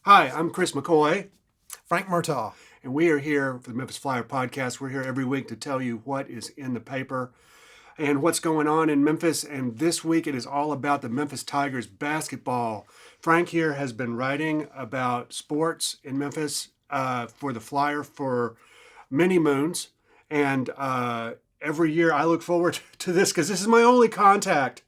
Hi, I'm Chris McCoy, Frank Murtaugh. and we are here for the Memphis Flyer podcast. We're here every week to tell you what is in the paper and what's going on in Memphis. And this week it is all about the Memphis Tigers basketball. Frank here has been writing about sports in Memphis for the Flyer for many moons. And every year I look forward to this because this is my only contact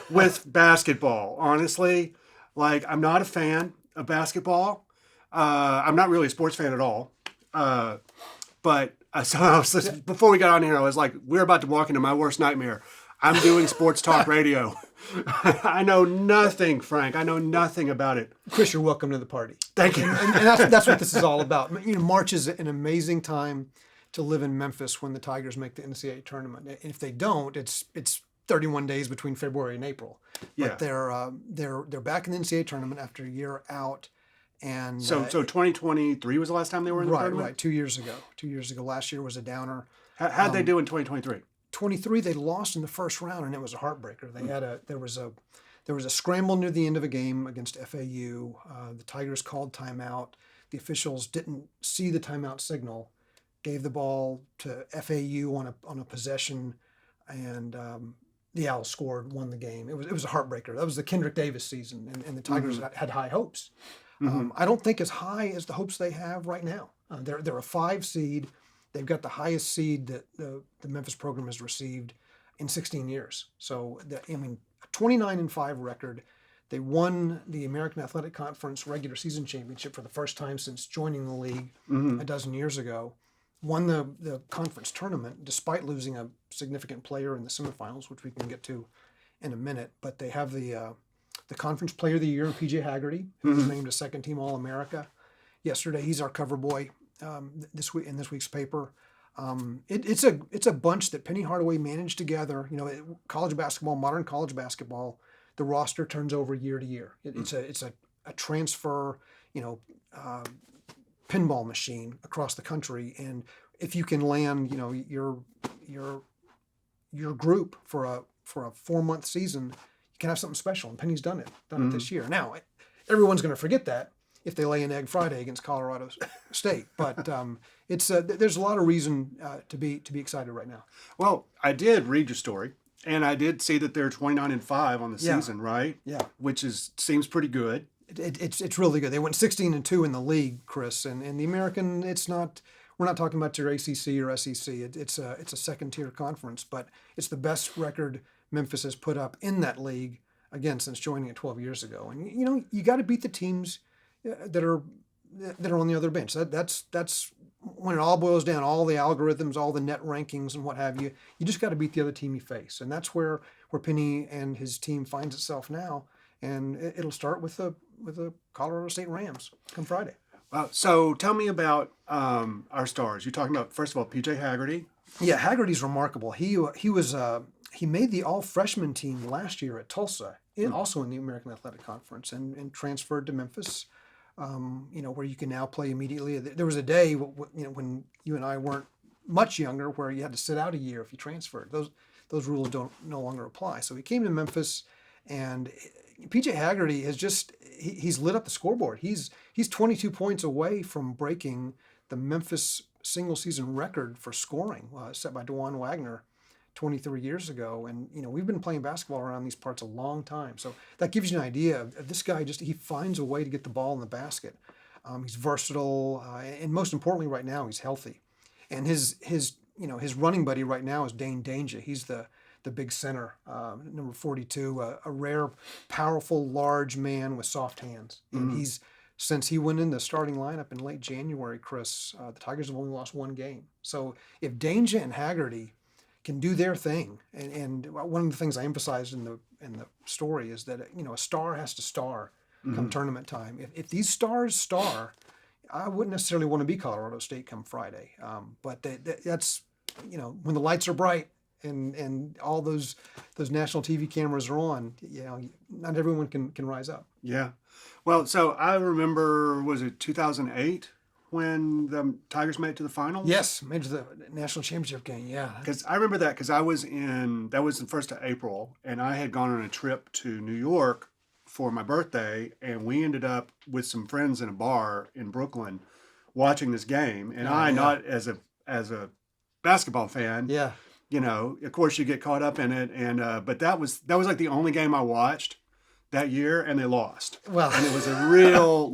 with basketball, honestly. Like, I'm not a fan of basketball. I'm not really a sports fan at all. But before we got on here, I was like, we're about to walk into my worst nightmare. I'm doing sports talk radio. I know nothing, Frank. I know nothing about it. Chris, you're welcome to the party. Thank you. And that's what this is all about. March is an amazing time to live in Memphis when the Tigers make the NCAA tournament. And if they don't, it's 31 days between February and April. But Yeah. they're back in the NCAA tournament after a year out. And So 2023 was the last time they were in the tournament? Right. 2 years ago. 2 years ago. Last year was a downer. How'd they do in 2023? 23, they lost in the first round, and it was a heartbreaker. There was a scramble near the end of a game against FAU. The Tigers called timeout. The officials didn't see the timeout signal, gave the ball to FAU on a possession, and the Owls scored, won the game. It was a heartbreaker. That was the Kendrick Davis season, and the Tigers had high hopes. I don't think as high as the hopes they have right now. They're a 5 seed. They've got the highest seed that the Memphis program has received in 16 years. So, a 29-5 record. They won the American Athletic Conference regular season championship for the first time since joining the league a dozen years ago. Won the conference tournament despite losing a significant player in the semifinals, which we can get to in a minute. But they have the conference player of the year, PJ Haggerty, who was named a second-team All-America yesterday. He's our cover boy this week in this week's paper. It's a bunch that Penny Hardaway managed to gather. College basketball, modern college basketball, the roster turns over year to year. It's a transfer, pinball machine across the country. And if you can land, your group for a 4-month season, you can have something special. And Penny's done it this year. Now, everyone's going to forget that if they lay an egg Friday against Colorado State. But there's a lot of reason to be excited right now. Well, I did read your story, and I did see that they're 29-5 on the season, right? Yeah. Which seems pretty good. It's really good. They went 16-2 in the league, Chris, and the American. We're not talking about your ACC or SEC. It's a second-tier conference, but it's the best record Memphis has put up in that league, again, since joining it 12 years ago. And you got to beat the teams that are on the other bench. That's when it all boils down, all the algorithms, all the net rankings and what have you. You just got to beat the other team you face, and that's where Penny and his team finds itself now. And it'll start with the Colorado State Rams come Friday. So tell me about our stars. You're talking about, first of all, PJ Haggerty. Yeah, Haggerty's remarkable. He made the all-freshman team last year at Tulsa, also in the American Athletic Conference, and transferred to Memphis. Where you can now play immediately. There was a day when you and I weren't much younger where you had to sit out a year if you transferred. Those rules no longer apply. So he came to Memphis, and PJ Haggerty he's lit up the scoreboard. He's 22 points away from breaking the Memphis single season record for scoring set by DeJuan Wagner 23 years ago. And we've been playing basketball around these parts a long time, so that gives you an idea of this guy. He finds a way to get the ball in the basket. He's versatile, and most importantly right now he's healthy. And his running buddy right now is Dane Danger. He's the big center, number 42, a rare, powerful, large man with soft hands. And since he went in the starting lineup in late January, Chris, the Tigers have only lost one game. So if Danger and Haggerty can do their thing, and one of the things I emphasized in the story is that a star has to star come tournament time. If these stars star, I wouldn't necessarily want to be Colorado State come Friday. But that's when the lights are bright and all those national TV cameras are on, not everyone can rise up. Yeah. Well, so I remember, was it 2008 when the Tigers made it to the finals? Yes, made it to the national championship game, yeah. Because I remember that because that was the 1st of April, and I had gone on a trip to New York for my birthday, and we ended up with some friends in a bar in Brooklyn watching this game. And not as a basketball fan, of course you get caught up in it. And but that was like the only game I watched that year, and they lost. Well, and it was a real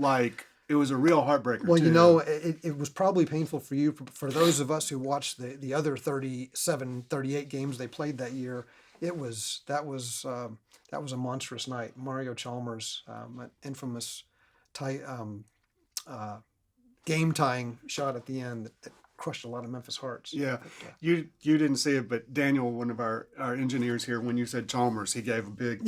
heartbreaker. Well, too. it was probably painful for you. For those of us who watched the other 37, 38 games they played that year, that was a monstrous night. Mario Chalmers, an infamous game-tying shot at the end that crushed a lot of Memphis hearts. Yeah, you didn't see it, but Daniel, one of our engineers here, when you said Chalmers, he gave a big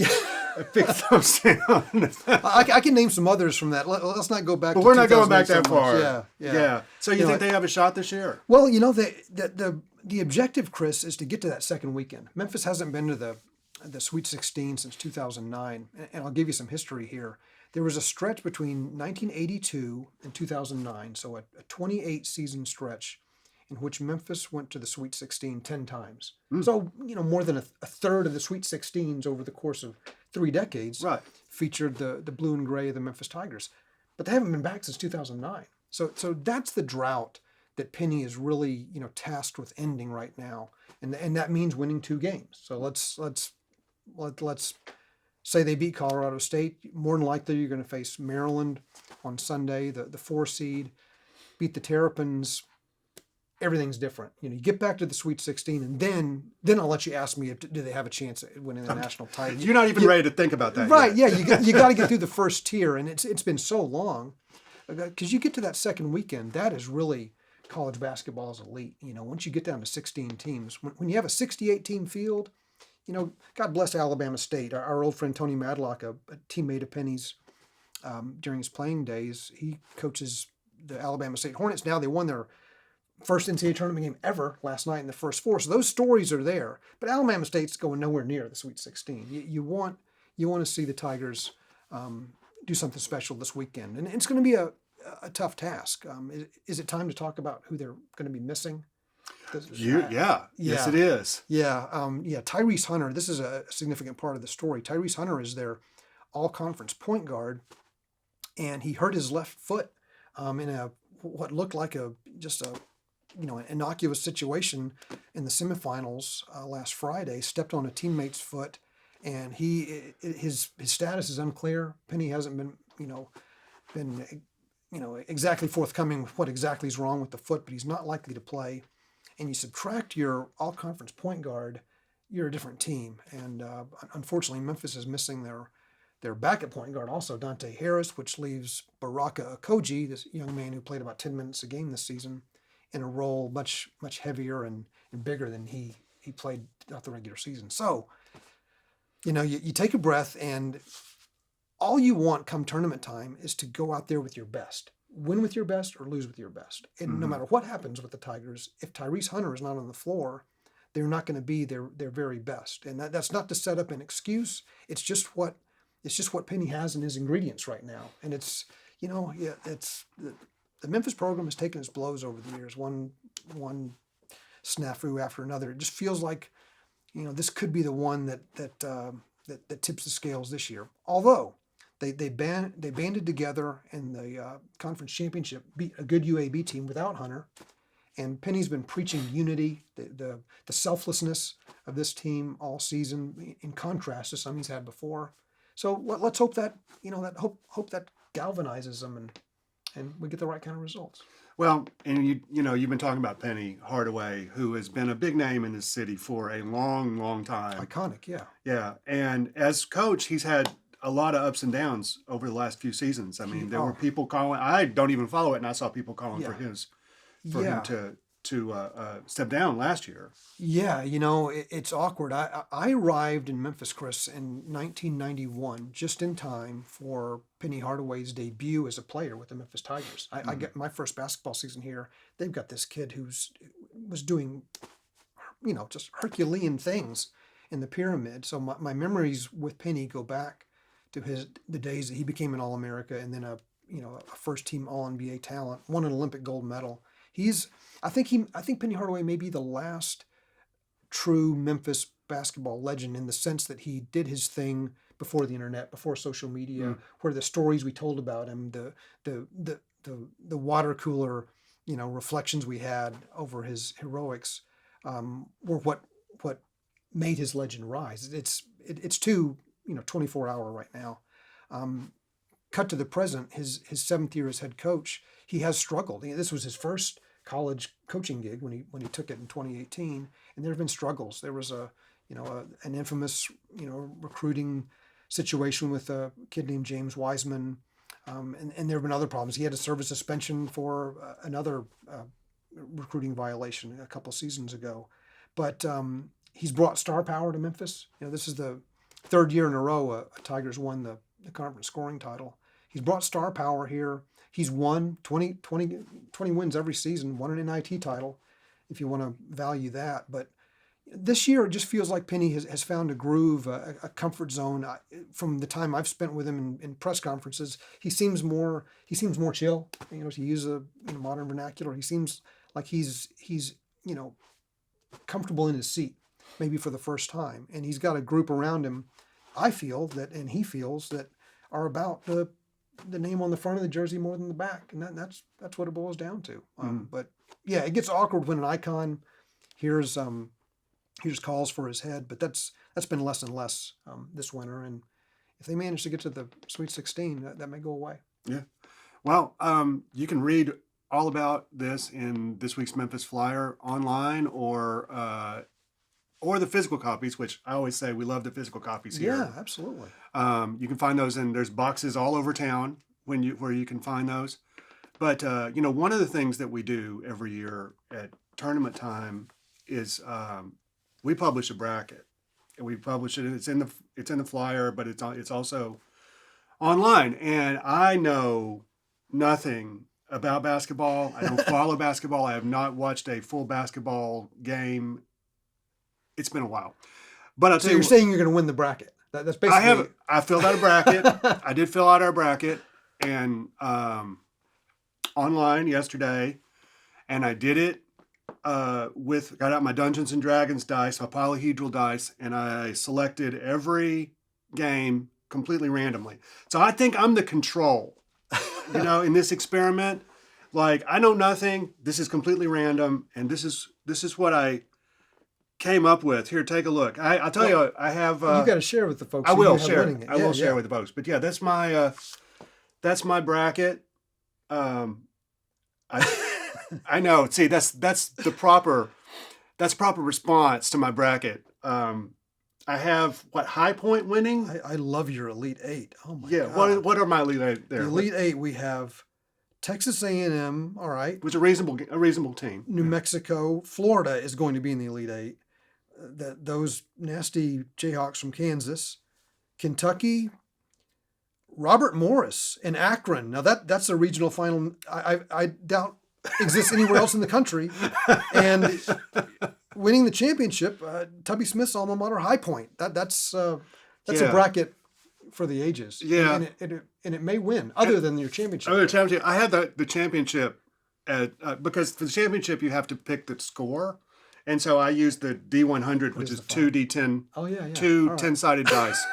thumbs down. I can name some others from that. Let's not go back. But we're not going back that far. Yeah. So you think they have a shot this year? Well, the objective, Chris, is to get to that second weekend. Memphis hasn't been to the Sweet 16 since 2009, and I'll give you some history here. There was a stretch between 1982 and 2009, so a 28-season stretch in which Memphis went to the Sweet 16 10 times. So, more than a third of the Sweet 16s over the course of 3 decades featured the blue and gray of the Memphis Tigers. But they haven't been back since 2009. So that's the drought that Penny is really, tasked with ending right now. And that means winning 2 games. So let's say they beat Colorado State. More than likely, you're going to face Maryland on Sunday, the 4 seed, beat the Terrapins. Everything's different. You get back to the Sweet 16, and then I'll let you ask me, do they have a chance at winning the national title? You're not even ready to think about that right, yet. You got to get through the first tier, and it's been so long. Because you get to that second weekend, that is really college basketball's elite. Once you get down to 16 teams, when you have a 68-team field, God bless Alabama State. Our old friend Tony Madlock, a teammate of Penny's during his playing days, he coaches the Alabama State Hornets. Now they won their first NCAA tournament game ever last night in the first 4. So those stories are there. But Alabama State's going nowhere near the Sweet 16. You want to see the Tigers do something special this weekend. And it's going to be a tough task. Is it time to talk about who they're going to be missing? Yes, it is. Tyrese Hunter. This is a significant part of the story. Tyrese Hunter is their all-conference point guard, and he hurt his left foot in what looked like an innocuous situation in the semifinals last Friday. Stepped on a teammate's foot, and his status is unclear. Penny hasn't been exactly forthcoming with what exactly is wrong with the foot, but he's not likely to play. And you subtract your all-conference point guard, you're a different team. And unfortunately, Memphis is missing their backup point guard, also Dante Harris, which leaves Baraka Okoji, this young man who played about 10 minutes a game this season, in a role much heavier and bigger than he played throughout the regular season. So, you take a breath, and all you want come tournament time is to go out there with your best. Win with your best or lose with your best. And no matter what happens with the Tigers, if Tyrese Hunter is not on the floor, they're not going to be their very best. And that's not to set up an excuse. It's just what Penny has in his ingredients right now. And it's the Memphis program has taken its blows over the years, one snafu after another. It just feels like, this could be the one that tips the scales this year. Although They banded together in the conference championship, beat a good UAB team without Hunter, and Penny's been preaching unity, the selflessness of this team all season, in contrast to some he's had before. So let's hope that hope that galvanizes them and we get the right kind of results. Well, and you've been talking about Penny Hardaway, who has been a big name in this city for a long, long time. Iconic, yeah. Yeah, and as coach, he's had a lot of ups and downs over the last few seasons. I mean, there were people calling. I don't even follow it, and I saw people calling for him to step down last year. Yeah, it's awkward. I arrived in Memphis, Chris, in 1991, just in time for Penny Hardaway's debut as a player with the Memphis Tigers. I get my first basketball season here. They've got this kid was doing, just Herculean things in the pyramid. So my memories with Penny go back to the days that he became an All-America and then a first-team All-NBA talent, won an Olympic gold medal. I think Penny Hardaway may be the last true Memphis basketball legend in the sense that he did his thing before the internet, before social media, where the stories we told about him, the water cooler, reflections we had over his heroics, were what made his legend rise. It's too 24-hour right now. Cut to the present, his 7th year as head coach, he has struggled. This was his first college coaching gig when he took it in 2018, and there have been struggles. There was an infamous recruiting situation with a kid named James Wiseman, and there have been other problems. He had to serve a suspension for another recruiting violation a couple seasons ago, but he's brought star power to Memphis. This is the 3rd year in a row a Tigers won the conference scoring title. He's brought star power here. He's won 20 wins every season, won an NIT title, if you want to value that. But this year, it just feels like Penny has found a groove, a comfort zone. From the time I've spent with him in press conferences, he seems more chill. To use a modern vernacular, he seems like he's comfortable in his seat, maybe for the first time. And he's got a group around him, I feel that, and he feels that, are about the name on the front of the jersey more than the back, and that's what it boils down to. But yeah, it gets awkward when an icon hears calls for his head, but that's been less and less this winter. And if they manage to get to the Sweet 16, that may go away. Yeah. Well, you can read all about this in this week's Memphis Flyer online, or the physical copies, which I always say we love the physical copies here. Yeah, absolutely. You can find those, and there's boxes all over town where you can find those. But one of the things that we do every year at tournament time is we publish a bracket, and we publish it. It's in the Flyer, but it's also online. And I know nothing about basketball. I don't follow basketball. I have not watched a full basketball game. It's been a while, but I'll tell you. So you're saying you're going to win the bracket? That's basically. I filled out a bracket. I did fill out our bracket, and online yesterday, and I did it got out my Dungeons and Dragons dice, my polyhedral dice, and I selected every game completely randomly. So I think I'm the control, in this experiment. Like, I know nothing. This is completely random, and this is what I came up with. Here, take a look. I'll tell you, I have. You got to share with the folks. I will share. I will share with the folks. But yeah, that's my bracket. I know. See, that's the proper response to my bracket. I have High Point winning. I love your Elite Eight. Oh my God. Yeah. What are my Elite Eight there? The Elite Eight, we have Texas A&M. All right. Which is a reasonable team. New Mexico, Florida is going to be in the Elite Eight. Those nasty Jayhawks from Kansas, Kentucky, Robert Morris, and Akron. Now that's a regional final. I doubt exists anywhere else in the country. And winning the championship, Tubby Smith's alma mater, High Point. That's a bracket for the ages. Yeah, and it may win other than your championship. I had the championship because for the championship you have to pick the score. And so I used the D100, which is two D10, two 10-sided dice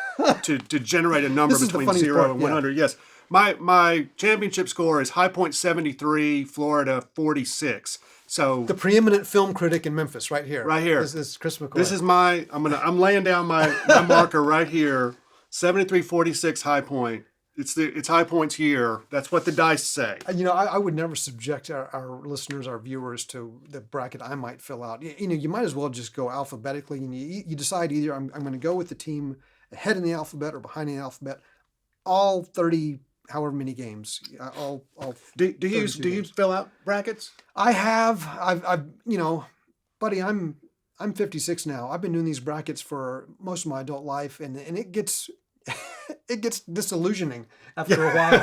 to generate a number between 0 and 100. Yes. My championship score is High Point 73, Florida 46. So the preeminent film critic in Memphis, right here. Right here. This is Chris McCoy. This is I'm laying down my marker right here. 73-46 High Point. It's High Point's year. That's what the dice say. I would never subject our listeners, our viewers, to the bracket I might fill out. You might as well just go alphabetically, and you decide either I'm going to go with the team ahead in the alphabet or behind in the alphabet. All 30, however many games. Do you fill out brackets? I have. I've buddy, I'm 56 now. I've been doing these brackets for most of my adult life, and it gets. It gets disillusioning after a while,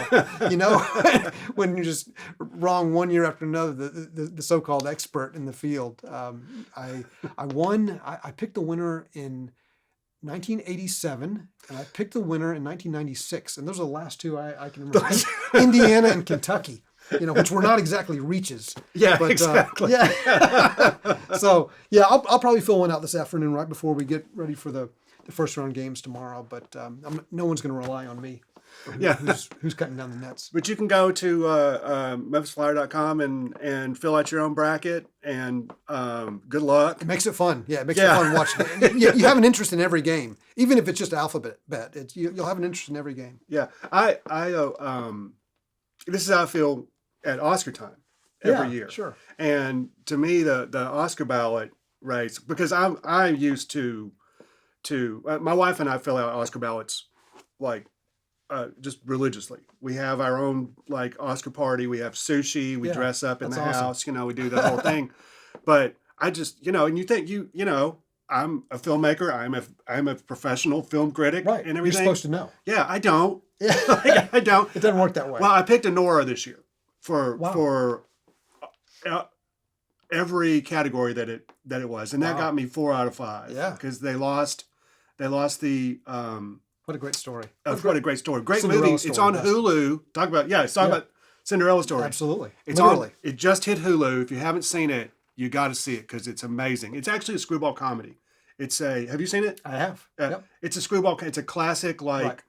when you're just wrong one year after another, the so-called expert in the field. I won. I picked the winner in 1987, and I picked the winner in 1996. And those are the last two I can remember. Indiana and Kentucky, which were not exactly reaches. Yeah, but, exactly. So, I'll probably fill one out this afternoon right before we get ready for the the first round games tomorrow, but no one's going to rely on me. Yeah. Who's cutting down the nets? But you can go to MemphisFlyer.com and fill out your own bracket, and good luck. It makes it fun. Yeah, it makes it fun watching it. You have an interest in every game, even if it's just alphabet bet. You'll have an interest in every game. Yeah, this is how I feel at Oscar time every year. Sure. And to me, the Oscar ballot race, because I used to my wife and I fill out Oscar ballots like just religiously. We have our own like Oscar party. We have sushi. We dress up in the house. We do the whole thing. But I just and you think I'm a filmmaker. I'm a professional film critic, right? And everything. You're supposed to know. Yeah, I don't. Yeah, I don't. It doesn't work that way. Well, I picked a Nora this year for every category that it was, and that got me 4 out of 5. Yeah, because they lost the. What a great story! What a great story! Great Cinderella movie. story, It's on best. Hulu. Talk about Cinderella story. Absolutely. It's Literally. It just hit Hulu. If you haven't seen it, you got to see it because it's amazing. It's actually a screwball comedy. Have you seen it? I have. Yep. It's a screwball. It's a classic like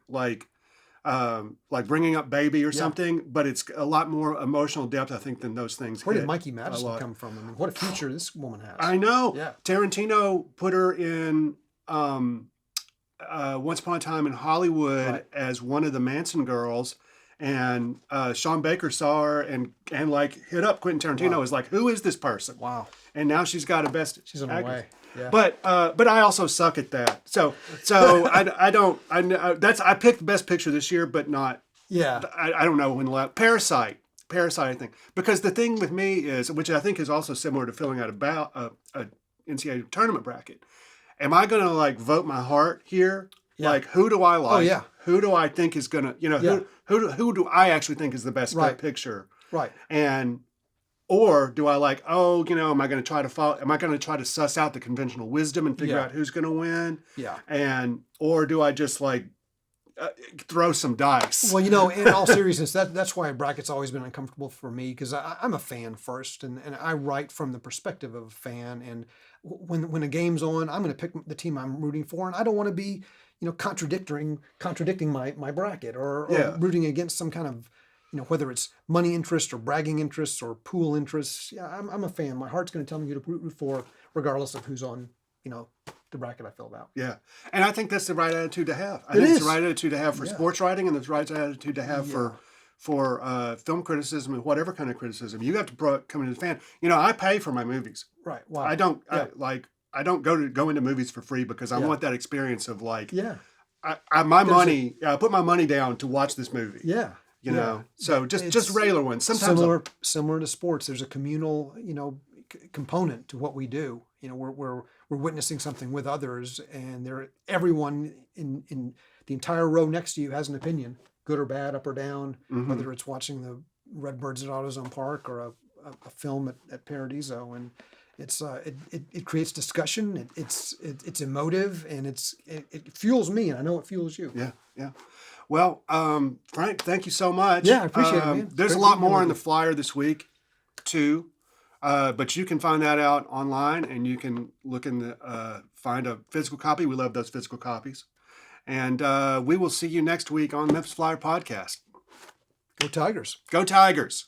Bringing Up Baby or something, but it's a lot more emotional depth, I think, than those things. Where did Mikey Madison come from? I mean, what a future this woman has. I know. Yeah. Tarantino put her in Once Upon a Time in Hollywood as one of the Manson girls, and Sean Baker saw her and hit up Quentin Tarantino. Was like, who is this person? Wow. And now she's got a best. She's on her way. Yeah. But I also suck at that. So I don't. I picked Best Picture this year, but not. Yeah. I don't know when the last Parasite, I think, because the thing with me is, which I think is also similar to filling out a NCAA tournament bracket. Am I going to vote my heart here? Yeah. Like, who do I like? Oh yeah. Who do I think is going to who do I actually think is the best picture? Right. Or do I am I going to try to follow? Am I going to try to suss out the conventional wisdom and figure out who's going to win? Yeah. Or do I just throw some dice? Well, in all seriousness, that's why a bracket's always been uncomfortable for me, because I'm a fan first, and I write from the perspective of a fan. And when a game's on, I'm going to pick the team I'm rooting for, and I don't want to be contradicting my bracket or rooting against some kind of whether it's money interest or bragging interests or pool interests. Yeah, I'm a fan. My heart's going to tell me who to root for, regardless of who's on, the bracket I filled out. Yeah. And I think that's the right attitude to have. I think it's the right attitude to have for sports writing, and it's the right attitude to have for film criticism and whatever kind of criticism. You have to come into the fan. I pay for my movies. Right. Wow. I don't I don't go into movies for free because I want that experience of I put my money down to watch this movie. Yeah. So just regular ones. Sometimes similar to sports, there's a communal, component to what we do. We're witnessing something with others, and everyone in the entire row next to you has an opinion, good or bad, up or down, whether it's watching the Redbirds at AutoZone Park or a film at Paradiso, and it creates discussion. It's emotive, and it fuels me, and I know it fuels you. Yeah. Well, Frank, thank you so much. Yeah, I appreciate it, man. There's a lot more in the flyer this week, too. But you can find that out online, and you can look find a physical copy. We love those physical copies. And we will see you next week on Memphis Flyer Podcast. Go Tigers. Go Tigers.